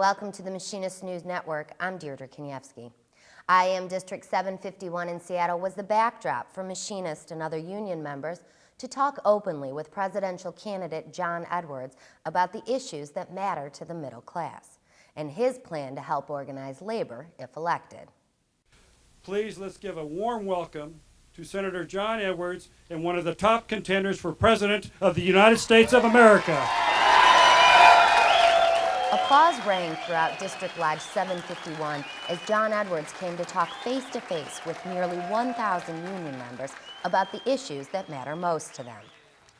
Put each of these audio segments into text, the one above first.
welcome to the Machinists News Network. I'm Deirdre Kanievsky. IAM District 751 in Seattle was the backdrop for Machinists and other union members to talk openly with presidential candidate John Edwards about the issues that matter to the middle class and his plan to help organize labor if elected. Please, let's give a warm welcome to Senator John Edwards and one of the top contenders for President of the United States of America. Applause rang throughout District Lodge 751 as John Edwards came to talk face-to-face with nearly 1,000 union members about the issues that matter most to them.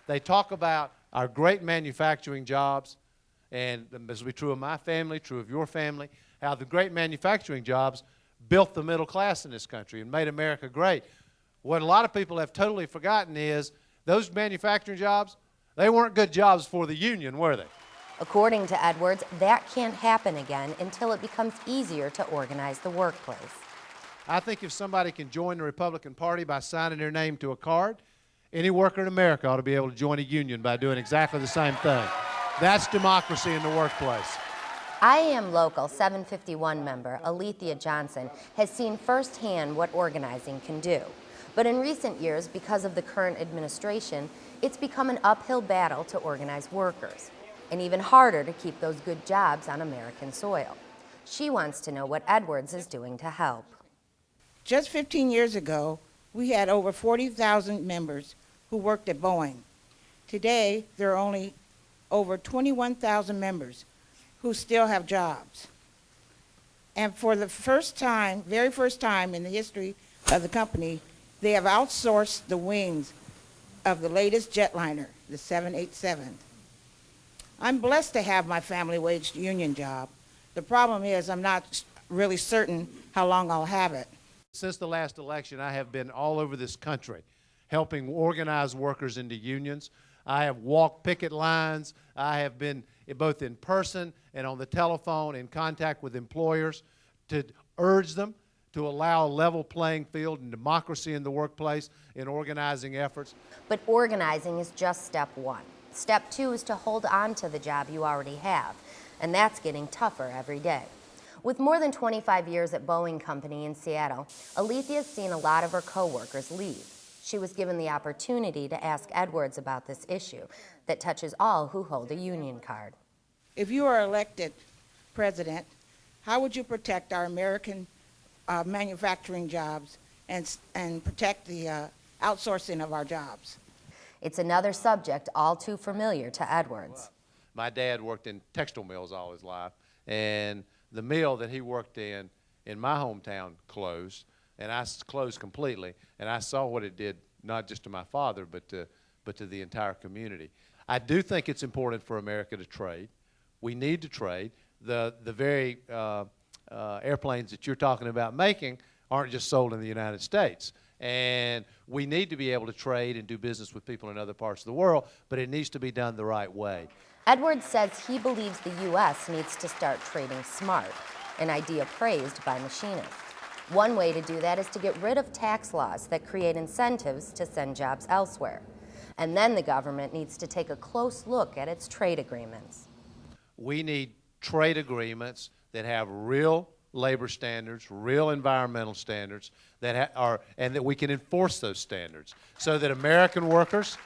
They talk about our great manufacturing jobs, and this will be true of my family, true of your family, how the great manufacturing jobs built the middle class in this country and made America great. What a lot of people have totally forgotten is those manufacturing jobs, they weren't good jobs for the union, were they? According to Edwards, that can't happen again until it becomes easier to organize the workplace. I think if somebody can join the Republican Party by signing their name to a card, any worker in America ought to be able to join a union by doing exactly the same thing. That's democracy in the workplace. IAM Local 751 member Alethea Johnson has seen firsthand what organizing can do. But in recent years, because of the current administration, it's become an uphill battle to organize workers, and even harder to keep those good jobs on American soil. She wants to know what Edwards is doing to help. Just 15 years ago, we had over 40,000 members who worked at Boeing. Today, there are only over 21,000 members who still have jobs. And for the first time, very first time in the history of the company, they have outsourced the wings of the latest jetliner, the 787. I'm blessed to have my family wage union job. The problem is I'm not really certain how long I'll have it. Since the last election, I have been all over this country helping organize workers into unions. I have walked picket lines. I have been both in person and on the telephone in contact with employers to urge them to allow a level playing field and democracy in the workplace in organizing efforts. But organizing is just step one. Step two is to hold on to the job you already have, and that's getting tougher every day. With more than 25 years at Boeing Company in Seattle, Alethea's seen a lot of her coworkers leave. She was given the opportunity to ask Edwards about this issue that touches all who hold a union card. If you are elected president, how would you protect our American manufacturing jobs and protect the outsourcing of our jobs? It's another subject all too familiar to Edwards. My dad worked in textile mills all his life, and the mill that he worked in my hometown closed, and I closed completely, and I saw what it did not just to my father, but to the entire community. I do think it's important for America to trade. We need to trade. The very airplanes that you're talking about making aren't just sold in the United States. And we need to be able to trade and do business with people in other parts of the world, but it needs to be done the right way. Edwards says he believes the U.S. needs to start trading smart, an idea praised by Machinists. One way to do that is to get rid of tax laws that create incentives to send jobs elsewhere. And then the government needs to take a close look at its trade agreements. We need trade agreements that have real labor standards, real environmental standards and that we can enforce those standards so that American workers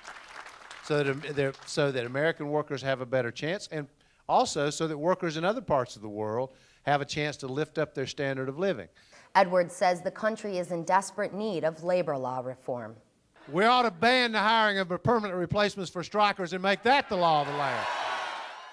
have a better chance, and also so that workers in other parts of the world have a chance to lift up their standard of living. Edwards says the country is in desperate need of labor law reform. We ought to ban the hiring of permanent replacements for strikers and make that the law of the land.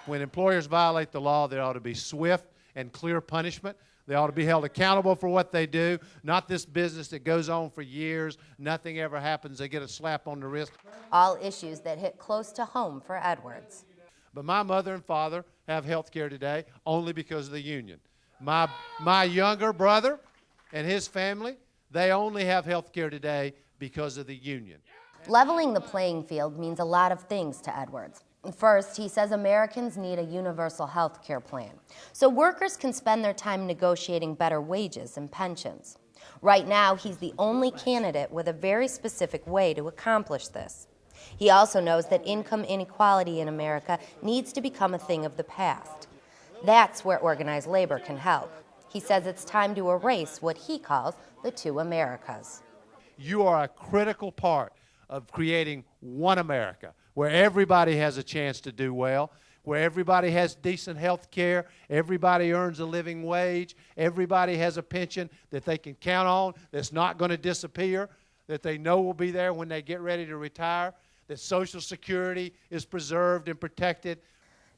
When employers violate the law, there ought to be swift and clear punishment. They ought to be held accountable for what they do, not this business that goes on for years, nothing ever happens, they get a slap on the wrist. All issues that hit close to home for Edwards. But my mother and father have health care today only because of the union. My younger brother and his family, they only have health care today because of the union. Leveling the playing field means a lot of things to Edwards. First, he says Americans need a universal health care plan, so workers can spend their time negotiating better wages and pensions. Right now, he's the only candidate with a very specific way to accomplish this. He also knows that income inequality in America needs to become a thing of the past. That's where organized labor can help. He says it's time to erase what he calls the two Americas. You are a critical part of creating one America, where everybody has a chance to do well, where everybody has decent health care, everybody earns a living wage, everybody has a pension that they can count on, that's not going to disappear, that they know will be there when they get ready to retire, that Social Security is preserved and protected.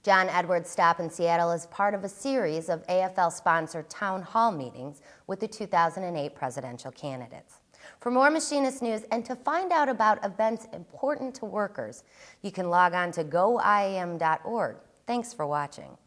John Edwards' stop in Seattle is part of a series of AFL-sponsored town hall meetings with the 2008 presidential candidates. For more Machinist news and to find out about events important to workers, you can log on to goiam.org. Thanks for watching.